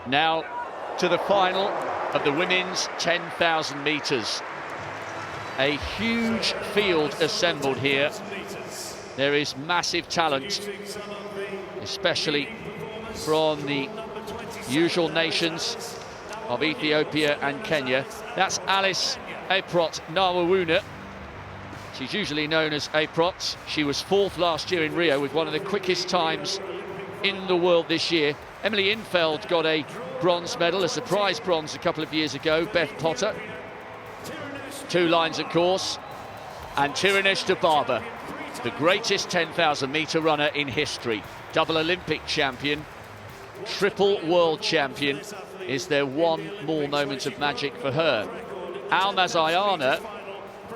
Now to the final of the women's 10,000 metres. A huge field assembled here. There is massive talent, especially from the usual nations of Ethiopia and Kenya. That's Alice Aprot Nawawuna. She's usually known as Aprot. She was 4th last year in Rio with one of the quickest times in the world this year. Emily Infeld got a bronze medal, a surprise bronze a couple of years ago. Beth Potter, 2 lines of course. And Tirunesh Dibaba, the greatest 10,000 metre runner in history. Double Olympic champion, triple world champion. Is there one more moment of magic for her? Almaz Ayana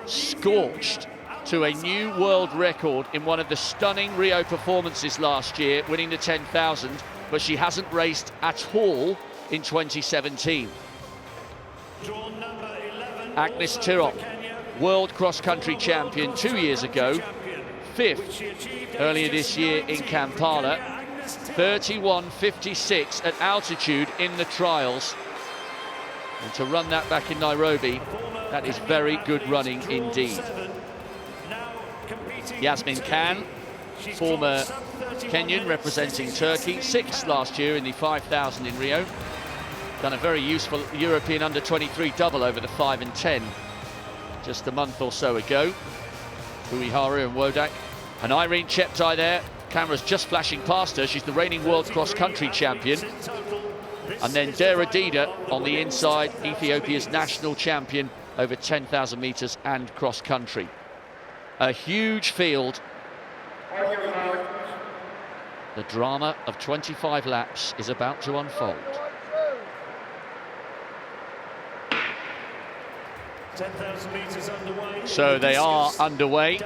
scorched to a new world record in one of the stunning Rio performances last year, winning the 10,000, but she hasn't raced at all in 2017. Agnes Tirop, world cross-country champion 2 years ago, 5th earlier this year in Kampala, 31.56 at altitude in the trials. And to run that back in Nairobi, that is very good running indeed. Yasmin Khan, former Kenyan representing Turkey, 6th last year in the 5,000 in Rio. Done a very useful European under-23 double over the 5 and 10 just a month or so ago. Uiharu and Wodak. And Irene Cheptai there, camera's just flashing past her. She's the reigning world cross-country champion. And then Dera Dida on the inside, Ethiopia's national champion over 10,000 metres and cross-country. A huge field. The drama of 25 laps is about to unfold. 10,000 metres underway. So they are underway.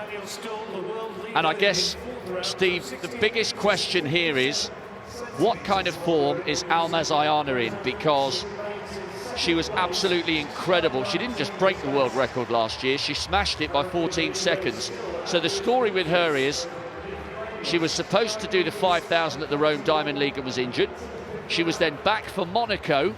And I guess, Steve, the biggest question here is, what kind of form is Almaz Ayana in? Because she was absolutely incredible. She didn't just break the world record last year, she smashed it by 14 seconds. So the story with her is, she was supposed to do the 5,000 at the Rome Diamond League and was injured. She was then back for Monaco,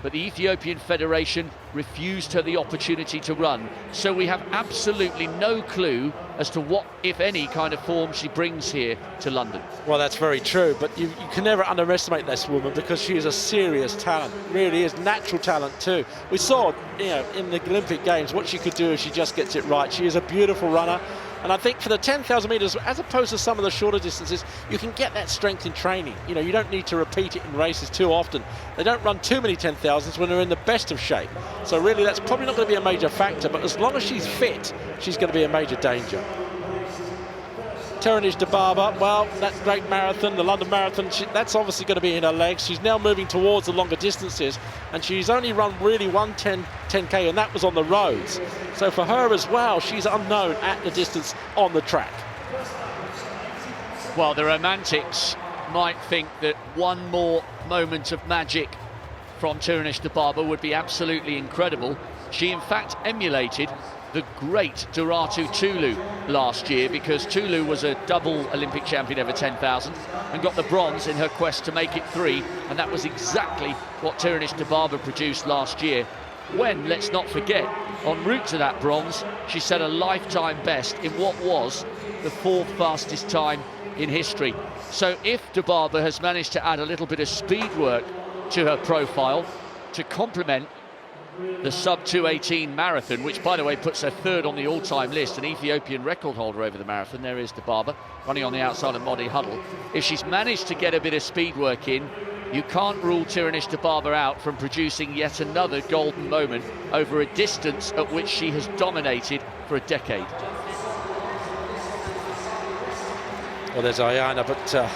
but the Ethiopian Federation refused her the opportunity to run. So we have absolutely no clue as to what, if any, kind of form she brings here to London. Well, that's very true, but you can never underestimate this woman because she is a serious talent, really is natural talent too. We saw, in the Olympic Games what she could do if she just gets it right. She is a beautiful runner. And I think for the 10,000 metres, as opposed to some of the shorter distances, you can get that strength in training. You don't need to repeat it in races too often. They don't run too many 10,000s when they're in the best of shape. So really, that's probably not going to be a major factor, but as long as she's fit, she's going to be a major danger. Tirunesh Dibaba, well, that great marathon, the London Marathon, that's obviously going to be in her legs. She's now moving towards the longer distances, and she's only run really 10K, and that was on the roads. So for her as well, she's unknown at the distance on the track. Well, the romantics might think that one more moment of magic from Tirunesh Dibaba would be absolutely incredible. She, in fact, emulated the great Duratu Tulu last year, because Tulu was a double Olympic champion over 10,000 and got the bronze in her quest to make it 3, and that was exactly what Tirunesh Dibaba produced last year, when, let's not forget, en route to that bronze, she set a lifetime best in what was the 4th fastest time in history. So if Dibaba has managed to add a little bit of speed work to her profile to complement the sub-2:18 marathon, which, by the way, puts her 3rd on the all-time list, an Ethiopian record holder over the marathon. There is Dibaba, running on the outside of Modi Huddle. If she's managed to get a bit of speed work in, you can't rule Tirunesh Dibaba out from producing yet another golden moment over a distance at which she has dominated for a decade. Well, there's Ayana, but it's a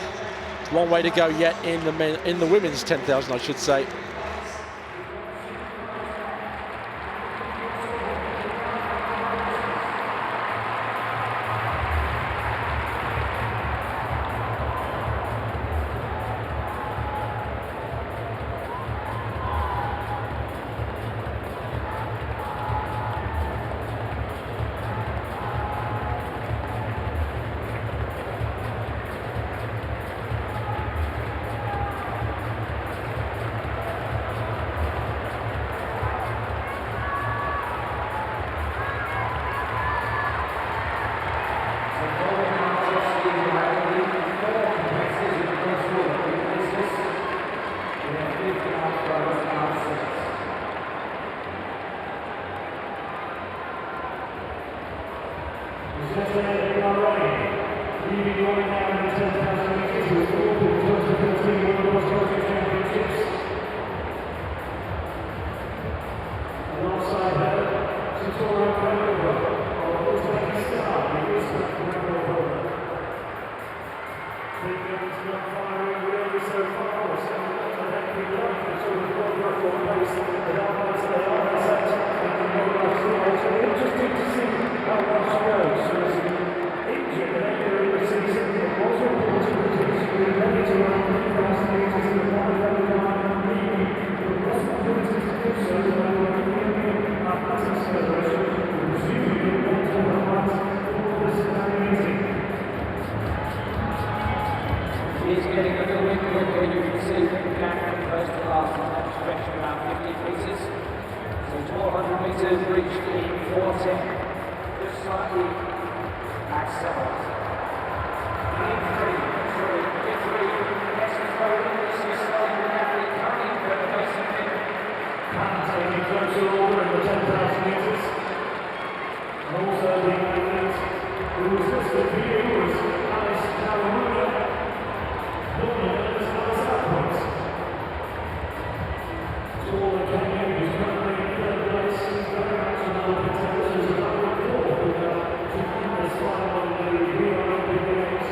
long way to go yet in the women's 10,000, I should say. Interesting to see how well she goes. She was injured earlier in the season. It was reported that she was ready to run 3,000 metres in the qualifying line, but wasn't permitted to do so by the European Athletics Federation, who presumably want to have rights for this meeting. He's getting a little bit quicker, you can see from the gap from first to last, that stretch of about 50 metres. So 1,200 metres reached in 4:10, just slightly accelerated. In 3, yes, he's going, this is slowly the athlete coming, but basically Taking closer order in the 10,000 metres. And also the athlete who was listed for you was Alice Kalamuna, formerly known as Alice Outpoint. Tall and Kenyan, who's currently in third place, is very much in our contenders as a number 4 who took on this final in the Rio Olympic Games.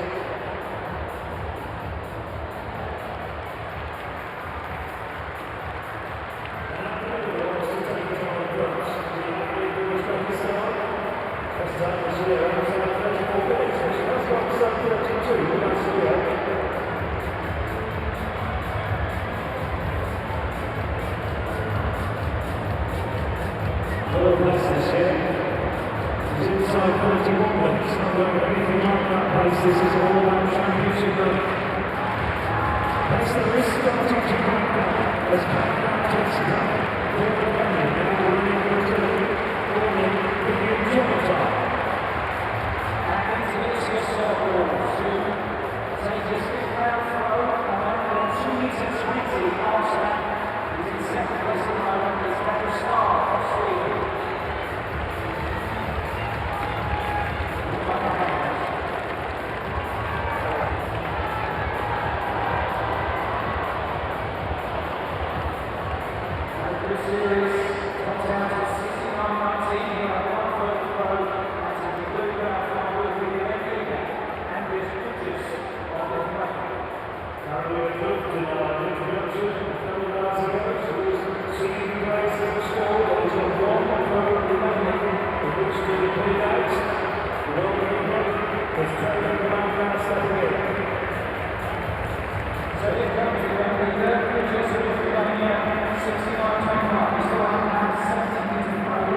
This is all about championship running. That's the risk starting to break down as countdown takes it up. Forward running, now running for the new job time. and Vinicius Circle to take his fifth round throw, and then 2 metres 20 past that. He's in second place at the moment, it's Daniel Starr of Sweden. Series comes down to 69-19, we have one further throw, and to conclude that final will be the leader, Andreas Butchers of Lithuania. Currently involved in our introduction, a couple of hours ago, she was singing praise of the squad. There was a one over remaining, in which to put it out. The world record was taken by South So here comes the leader, Butchers of Lithuania, 69-21. He's still at 70 metres from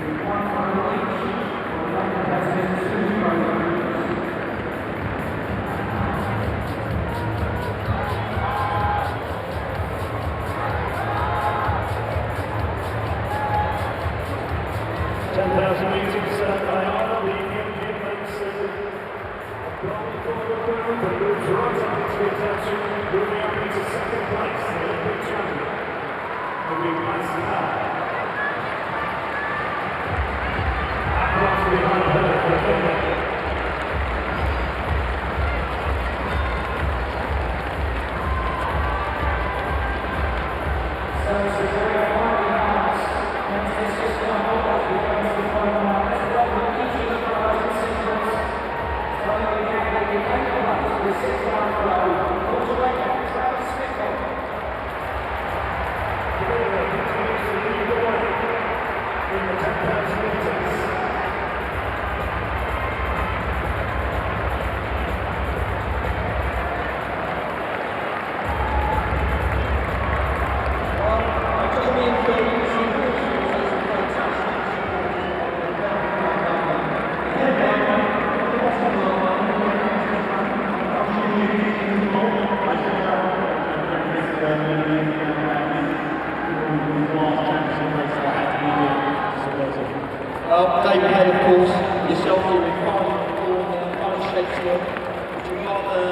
with one final each. London has been 2 programs. Ayana, the Indian makes a goal for the group and moves right up into the attention, moving up into second place, the Olympic champion. Moving past that. Across behind her for Kenya. So it's a very hard balance, and it's just going to hold up against the final line. Let's go with each of the throws in sequence. Following the gap, they can make the runs for the 6-round throw. Pulls away back, Travis Smith. Kenya continues to lead the way in the 10,000 metres. David Head, of course, yourself, you're in fine shape still. Would you rather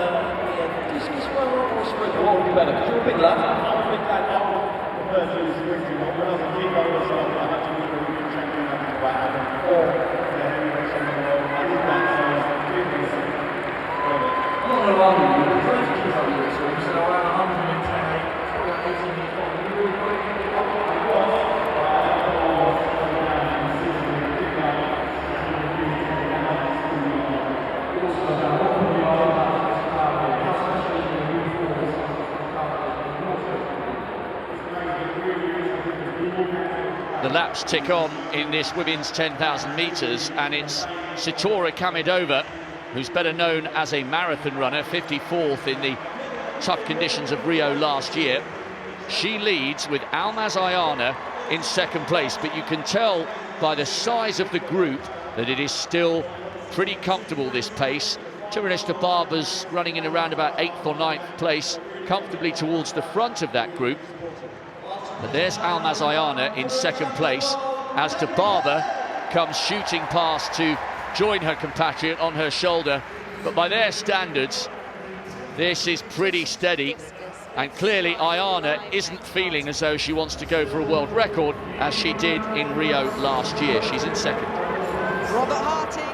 discus well or sprint? What would be better? Because you're a bit left. I think that I would prefer to do sprinting. When I was a kid, I was had to be a European champion up to about having 4 the heavyweights in the world. I did that, so I was doing this. I'm not going to argue with you, but trying to keep up with your swim, so around 110, 18 years old, you really got to keep up with it. the laps tick on in this women's 10,000 metres, and it's Sitora Kamedova, who's better known as a marathon runner, 54th in the tough conditions of Rio last year. She leads with Almaz Ayana in second place, but you can tell by the size of the group that it is still pretty comfortable, this pace. Tiranista Barber's running in around about 8th or 9th place, comfortably towards the front of that group. But there's Almaz Ayana in second place, as De Barber comes shooting past to join her compatriot on her shoulder. But by their standards, this is pretty steady. And clearly Ayana isn't feeling as though she wants to go for a world record, as she did in Rio last year. She's in second. Robert Harting.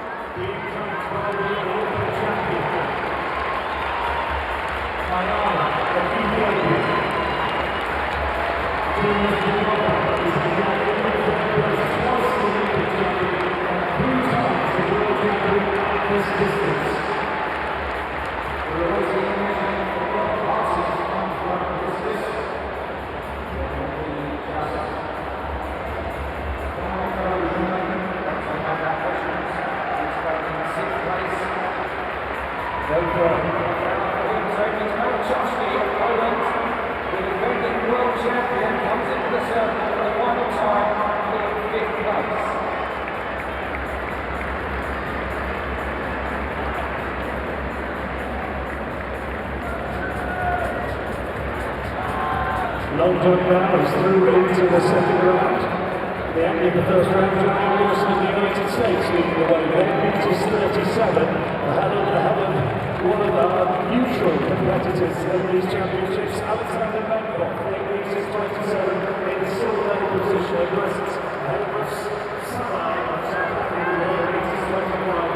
Long jump now is through into the second round. The end of the first round, Johnny Wilson of the United States leading the way, 1 meters 37, ahead of one of our usual competitors in these championships, Alexander Menkov, 8 meters 27, in the silver position, aggressive ahead of us, Sarai of South Africa, 1 meters 25.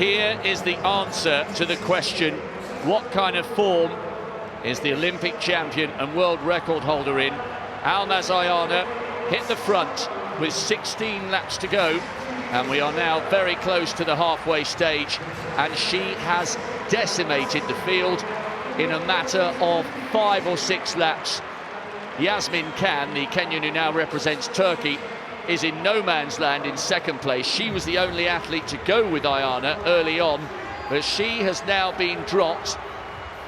here is the answer to the question, what kind of form is the Olympic champion and world record holder in? Almaz Ayana hit the front with 16 laps to go, and we are now very close to the halfway stage, and she has decimated the field in a matter of 5 or 6 laps. Yasmin Khan, the Kenyan who now represents Turkey, is in no man's land in second place. She was the only athlete to go with Ayana early on, but she has now been dropped.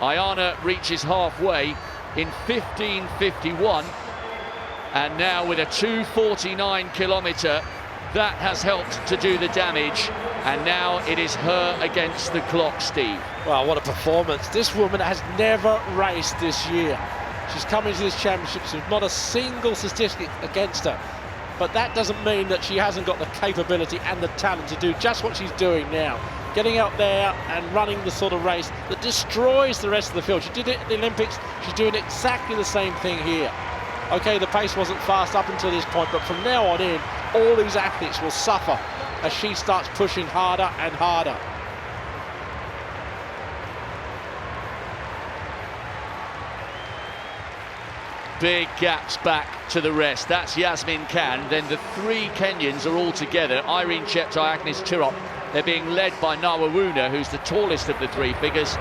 Ayana reaches halfway in 15:51, and now with a 2:49 kilometre, that has helped to do the damage, and now it is her against the clock, Steve. Well, what a performance. This woman has never raced this year. She's come into this championship with not a single statistic against her. But that doesn't mean that she hasn't got the capability and the talent to do just what she's doing now. Getting out there and running the sort of race that destroys the rest of the field. She did it at the Olympics. She's doing exactly the same thing here. Okay, the pace wasn't fast up until this point, but from now on in, all these athletes will suffer as she starts pushing harder and harder. Big gaps back to the rest. That's Yasmin Khan. Then the 3 Kenyans are all together. Irene Cheptai, Agnes Tirop. They're being led by Nawawuna, who's the tallest of the 3 figures.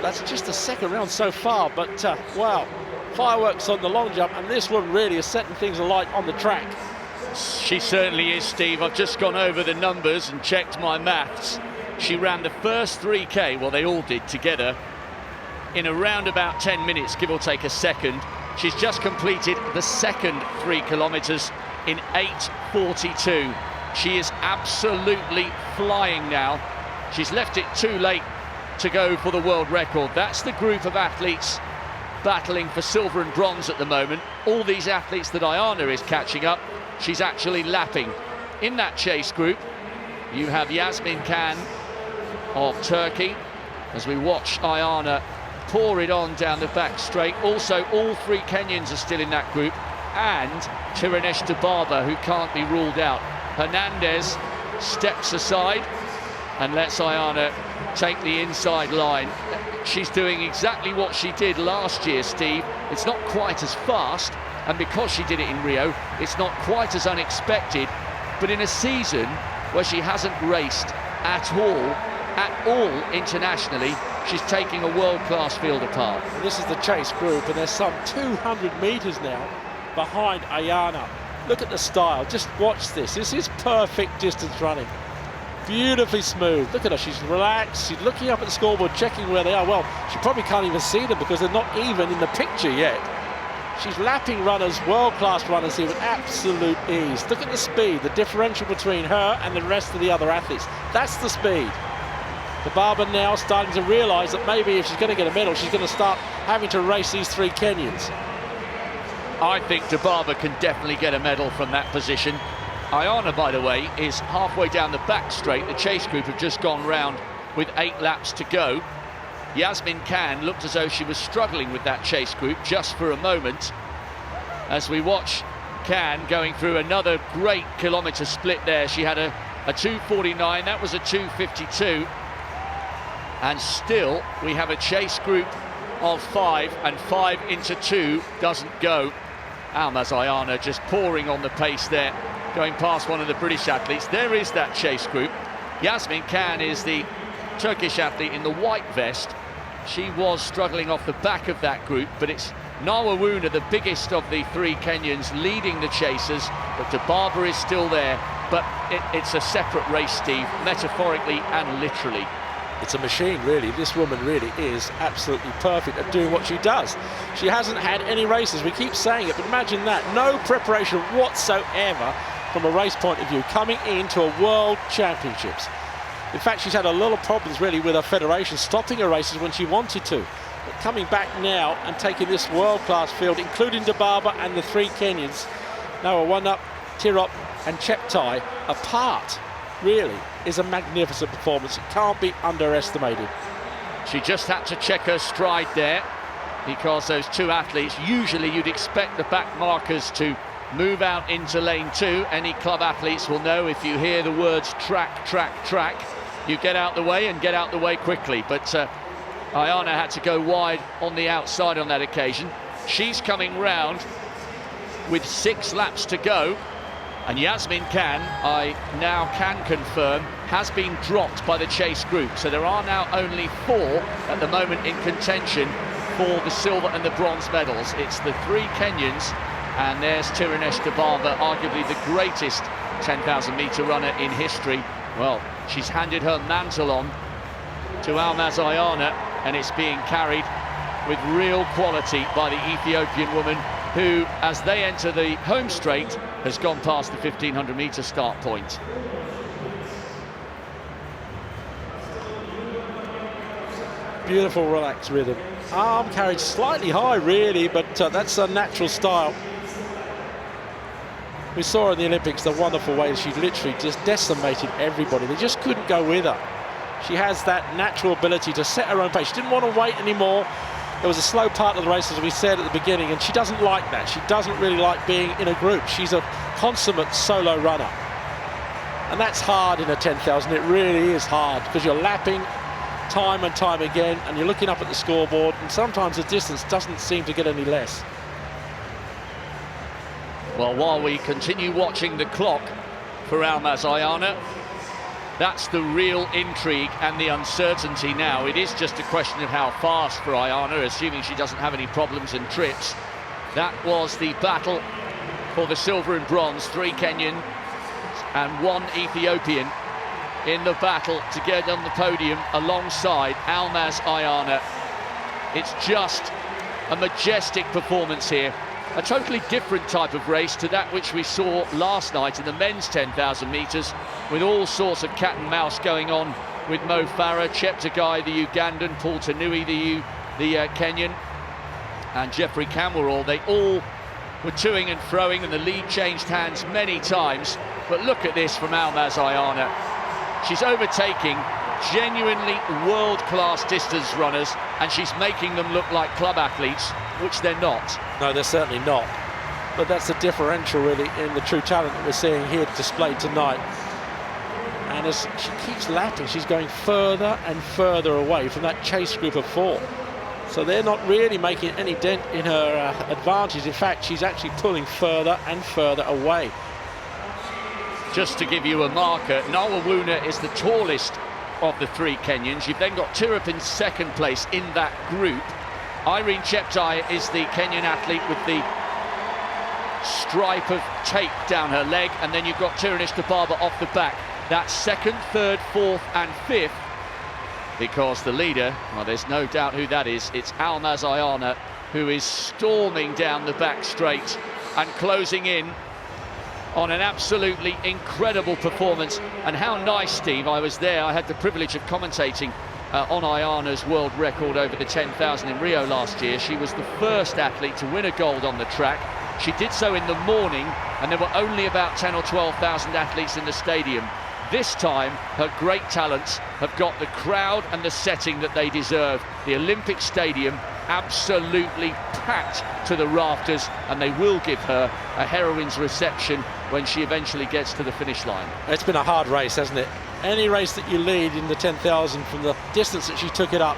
That's just the second round so far, but wow, fireworks on the long jump, and this one really is setting things alight on the track. She certainly is, Steve. I've just gone over the numbers and checked my maths. She ran the first 3K, well, they all did together, in around about 10 minutes, give or take a second. She's just completed the second 3 kilometers in 8:42. She is absolutely flying now. She's left it too late to go for the world record. That's the group of athletes battling for silver and bronze at the moment. All these athletes that Ayana is catching up, she's actually lapping. In that chase group, you have Yasmin Khan of Turkey, as we watch Ayana pour it on down the back straight. Also, all three Kenyans are still in that group, and Tirunesh Dibaba, who can't be ruled out. Hernandez steps aside and lets Ayana take the inside line. She's doing exactly what she did last year, Steve. It's not quite as fast, and because she did it in Rio, it's not quite as unexpected, but in a season where she hasn't raced at all internationally, she's taking a world-class field apart. And this is the chase group, and there's some 200 metres now behind Ayana. Look at the style, just watch this. This is perfect distance running. Beautifully smooth. Look at her, she's relaxed, she's looking up at the scoreboard, checking where they are. Well, she probably can't even see them because they're not even in the picture yet. She's lapping runners, world-class runners here with absolute ease. Look at the speed, the differential between her and the rest of the other athletes. That's the speed. Dibaba now starting to realise that maybe if she's going to get a medal, she's going to start having to race these three Kenyans. I think Dibaba can definitely get a medal from that position. Ayana, by the way, is halfway down the back straight. The chase group have just gone round with 8 laps to go. Yasmin Khan looked as though she was struggling with that chase group just for a moment. As we watch Khan going through another great kilometre split there. She had a 2:49, that was a 2:52. And still, we have a chase group of 5, and 5 into 2 doesn't go. Almaz Ayana just pouring on the pace there, going past one of the British athletes. There is that chase group. Yasmin Khan is the Turkish athlete in the white vest. She was struggling off the back of that group, but it's Nawawuna, the biggest of the 3 Kenyans, leading the chasers, but Dibaba is still there. But it's a separate race, Steve, metaphorically and literally. It's a machine, really. This woman really is absolutely perfect at doing what she does. She hasn't had any races, we keep saying it, but imagine that. No preparation whatsoever from a race point of view, coming into a World Championships. In fact, she's had a lot of problems, really, with her federation, stopping her races when she wanted to. But coming back now and taking this world-class field, including Dibaba and the 3 Kenyans, Nawawuna, Tirop and Cheptai, apart, really, is a magnificent performance. It can't be underestimated. She just had to check her stride there, because those 2 athletes, usually you'd expect the back markers to move out into lane 2. Any club athletes will know if you hear the words track, track, track, you get out the way and get out the way quickly. But Ayana had to go wide on the outside on that occasion. She's coming round with 6 laps to go. And Yasmin Khan, I now can confirm, has been dropped by the chase group. So there are now only 4 at the moment in contention for the silver and the bronze medals. It's the 3 Kenyans, and there's Tirunesh Dibaba, arguably the greatest 10,000 metre runner in history. Well, she's handed her mantle on to Almaz Ayana, and it's being carried with real quality by the Ethiopian woman, who, as they enter the home straight, has gone past the 1,500 metre start point. Beautiful, relaxed rhythm. Arm carried slightly high, really, but that's a natural style. We saw her in the Olympics the wonderful way she literally just decimated everybody. They just couldn't go with her. She has that natural ability to set her own pace. She didn't want to wait anymore. There was a slow part of the race, as we said at the beginning, and she doesn't like that. She doesn't really like being in a group. She's a consummate solo runner. And that's hard in a 10,000. It really is hard, because you're lapping time and time again, and you're looking up at the scoreboard, and sometimes the distance doesn't seem to get any less. Well, while we continue watching the clock for Almaz Ayana, that's the real intrigue and the uncertainty now. It is just a question of how fast for Ayana, assuming she doesn't have any problems and trips. That was the battle for the silver and bronze. 3 Kenyan and 1 Ethiopian in the battle to get on the podium alongside Almaz Ayana. It's just a majestic performance here. A totally different type of race to that which we saw last night in the men's 10,000 metres, with all sorts of cat and mouse going on with Mo Farah, Cheptegei, the Ugandan, Paul Tanui, the Kenyan, and Jeffrey Kamworor. They all were toing and froing, and the lead changed hands many times. But look at this from Almaz Ayana. She's overtaking genuinely world-class distance runners, and she's making them look like club athletes, which they're not. No, they're certainly not. But that's the differential, really, in the true talent that we're seeing here displayed tonight. And as she keeps lapping, she's going further and further away from that chase group of 4. So they're not really making any dent in her advantage. In fact, she's actually pulling further and further away. Just to give you a marker, Nawawuna is the tallest of the 3 Kenyans. You've then got Tirop in second place in that group. Irene Cheptai is the Kenyan athlete with the stripe of tape down her leg, and then you've got Tiranish Tababa off the back. That's 2nd, 3rd, 4th and 5th, because the leader, well, there's no doubt who that is. It's Almaz Ayana, who is storming down the back straight and closing in on an absolutely incredible performance. And how nice, Steve, I was there, I had the privilege of commentating on Ayana's world record over the 10,000 in Rio last year. She was the first athlete to win a gold on the track. She did so in the morning, and there were only about 10 or 12,000 athletes in the stadium. This time, her great talents have got the crowd and the setting that they deserve. The Olympic Stadium absolutely packed to the rafters, and they will give her a heroine's reception when she eventually gets to the finish line. It's been a hard race, hasn't it? Any race that you lead in the 10,000 from the distance that she took it up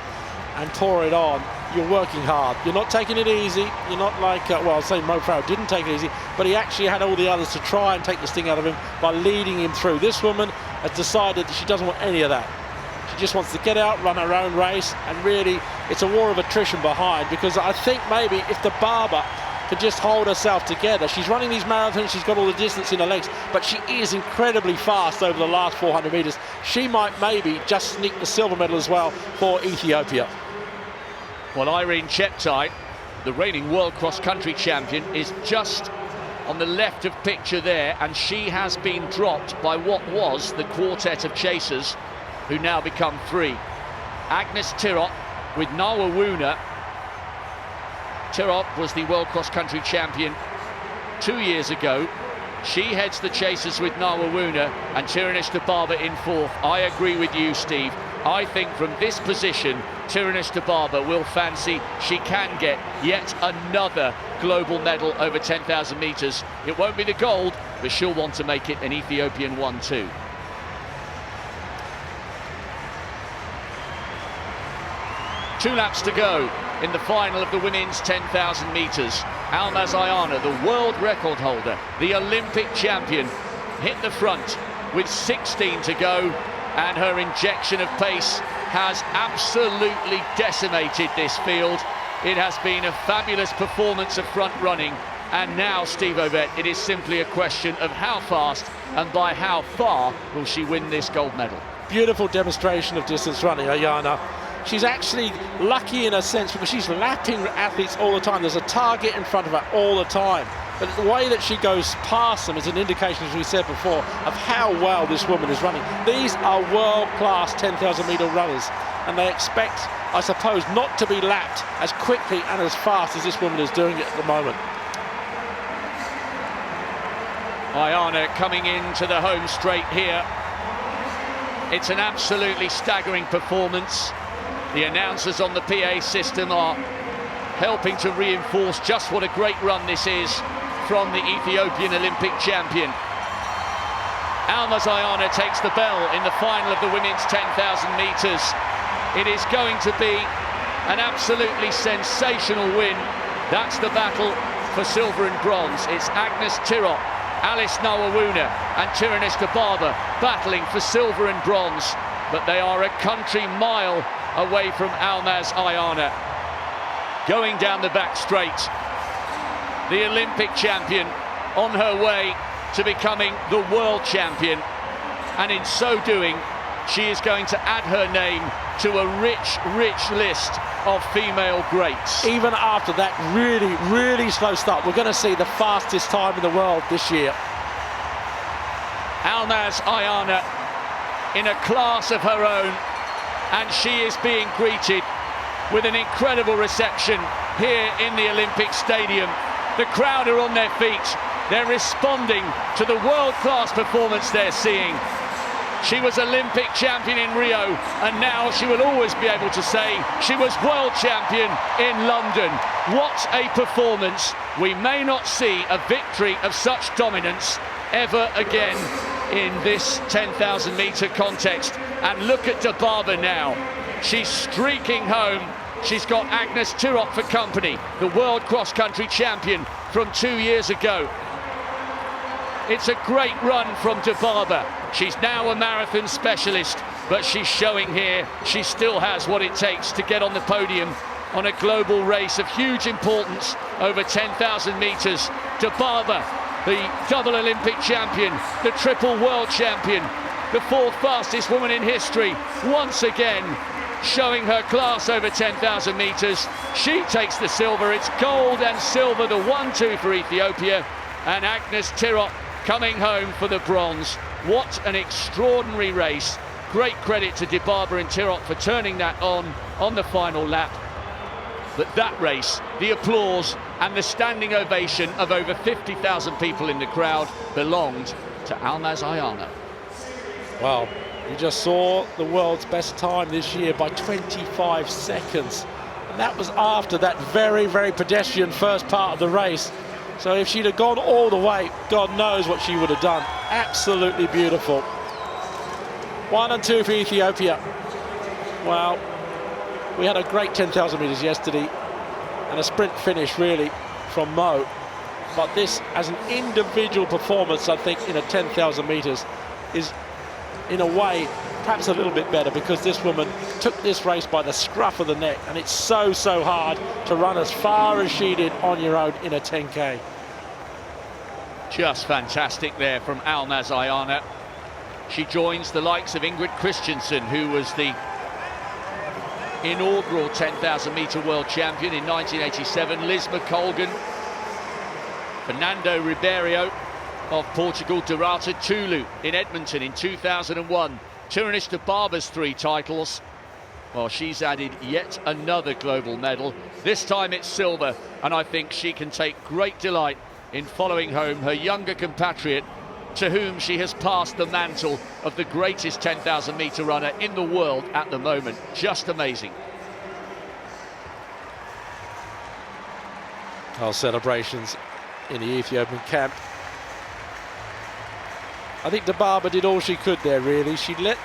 and pour it on, you're working hard. You're not taking it easy. You're not like, well, I'll say Mo Farah didn't take it easy, but he actually had all the others to try and take the sting out of him by leading him through. This woman has decided that she doesn't want any of that. She just wants to get out, run her own race, and really, it's a war of attrition behind, because I think maybe if the Barber could just hold herself together. She's running these marathons, she's got all the distance in her legs, but she is incredibly fast over the last 400 metres. She might maybe just sneak the silver medal as well for Ethiopia. Well, Irene Cheptai, the reigning world cross-country champion, is just on the left of picture there, and she has been dropped by what was the quartet of chasers, who now become 3. Agnes Tirop with Nawawuna. Tirop was the world cross-country champion 2 years ago. She heads the chasers with Nawawuna, and Tiranish Tababa in 4th. I agree with you, Steve. I think from this position, Tiranish Tababa will fancy she can get yet another global medal over 10,000 metres. It won't be the gold, but she'll want to make it an Ethiopian one too. Two laps to go in the final of the women's 10,000 metres. Almaz Ayana, the world record holder, the Olympic champion, hit the front with 16 to go, and her injection of pace has absolutely decimated this field. It has been a fabulous performance of front running, and now, Steve Ovett, it is simply a question of how fast and by how far will she win this gold medal. Beautiful demonstration of distance running, Ayana. She's actually lucky in a sense, because she's lapping athletes all the time. There's a target in front of her all the time. But the way that she goes past them is an indication, as we said before, of how well this woman is running. These are world-class 10,000 metre runners, and they expect, I suppose, not to be lapped as quickly and as fast as this woman is doing it at the moment. Ayana coming into the home straight here. It's an absolutely staggering performance. The announcers on the PA system are helping to reinforce just what a great run this is from the Ethiopian Olympic champion. Almaz Ayana takes the bell in the final of the women's 10,000 metres. It is going to be an absolutely sensational win. That's the battle for silver and bronze. It's Agnes Tirop, Alice Nawawuna and Tiranish Tababa battling for silver and bronze, but they are a country mile away from Almaz Ayana. Going down the back straight, the Olympic champion on her way to becoming the world champion, and in so doing she is going to add her name to a rich list of female greats. Even after that really slow start, we're going to see the fastest time in the world this year. Almaz Ayana in a class of her own, and she is being greeted with an incredible reception here in the Olympic Stadium. The crowd are on their feet. They're responding to the world-class performance they're seeing. She was Olympic champion in Rio, and now she will always be able to say she was world champion in London. What a performance. We may not see a victory of such dominance ever again in this 10,000 metre context. And look at Dibaba now. She's streaking home. She's got Agnes Tirop for company, the world cross-country champion from 2 years ago. It's a great run from Dibaba. She's now a marathon specialist, but she's showing here she still has what it takes to get on the podium on a global race of huge importance over 10,000 metres. Dibaba, the double Olympic champion, the triple world champion, the fourth fastest woman in history, once again showing her class over 10,000 metres. She takes the silver. It's gold and silver, the 1-2 for Ethiopia, and Agnes Tirop coming home for the bronze. What an extraordinary race. Great credit to Dibaba and Tirop for turning that on the final lap. But that race, the applause and the standing ovation of over 50,000 people in the crowd belonged to Almaz Ayana. Well, you just saw the world's best time this year by 25 seconds. And that was after that very, very pedestrian first part of the race. So if she'd have gone all the way, God knows what she would have done. Absolutely beautiful. 1 and 2 for Ethiopia. Well, we had a great 10,000 metres yesterday and a sprint finish really from Mo. But this, as an individual performance, I think in a 10,000 metres is, in a way, perhaps a little bit better, because this woman took this race by the scruff of the neck, and it's so hard to run as far as she did on your own in a 10K. Just fantastic there from Almaz Ayana. She joins the likes of Ingrid Christensen, who was the inaugural 10,000 metre world champion in 1987, Liz McColgan, Fernando Ribeiro of Portugal, Dorota Tulu in Edmonton in 2001. Tirunis Dibaba's 3 titles. Well, she's added yet another global medal. This time it's silver, and I think she can take great delight in following home her younger compatriot, to whom she has passed the mantle of the greatest 10,000 metre runner in the world at the moment. Just amazing. Our celebrations in the Ethiopian camp. I think Dibaba did all she could there, really. She let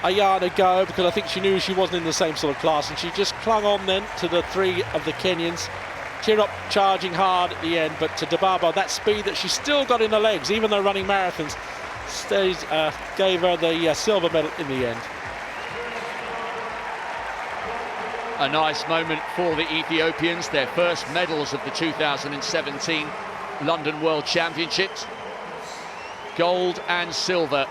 Ayana go because I think she knew she wasn't in the same sort of class, and she just clung on then to the 3 of the Kenyans. Tirop charging hard at the end, but to Dibaba, that speed that she still got in the legs, even though running marathons, gave her the silver medal in the end. A nice moment for the Ethiopians, their first medals of the 2017 London World Championships. Gold and silver.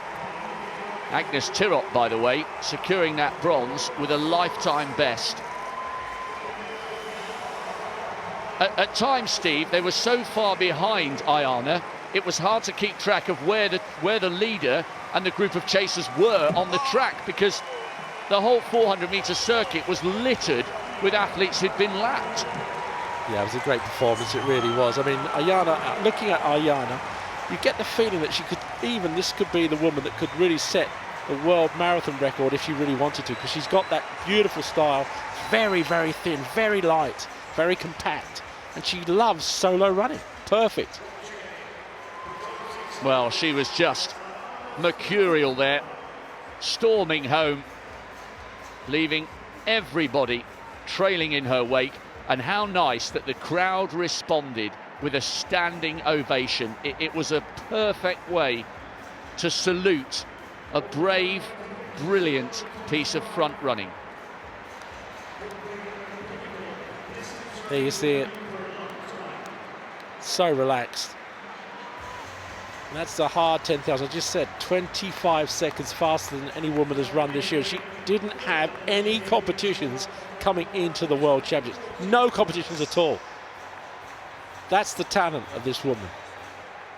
Agnes Tirop, by the way, securing that bronze with a lifetime best. At times, Steve, they were so far behind Ayana, it was hard to keep track of where the leader and the group of chasers were on the track, because the whole 400-metre circuit was littered with athletes who'd been lapped. Yeah, it was a great performance, it really was. I mean, Ayana, looking at Ayana, you get the feeling that this could be the woman that could really set the world marathon record if she really wanted to, because she's got that beautiful style, very, very thin, very light, very compact, and she loves solo running. Perfect. Well, she was just mercurial there, storming home, leaving everybody trailing in her wake. And how nice that the crowd responded with a standing ovation. It was a perfect way to salute a brave, brilliant piece of front running. There you see it. So relaxed. And that's the hard 10,000. I just said 25 seconds faster than any woman has run this year. She didn't have any competitions coming into the World Championships. No competitions at all. That's the talent of this woman.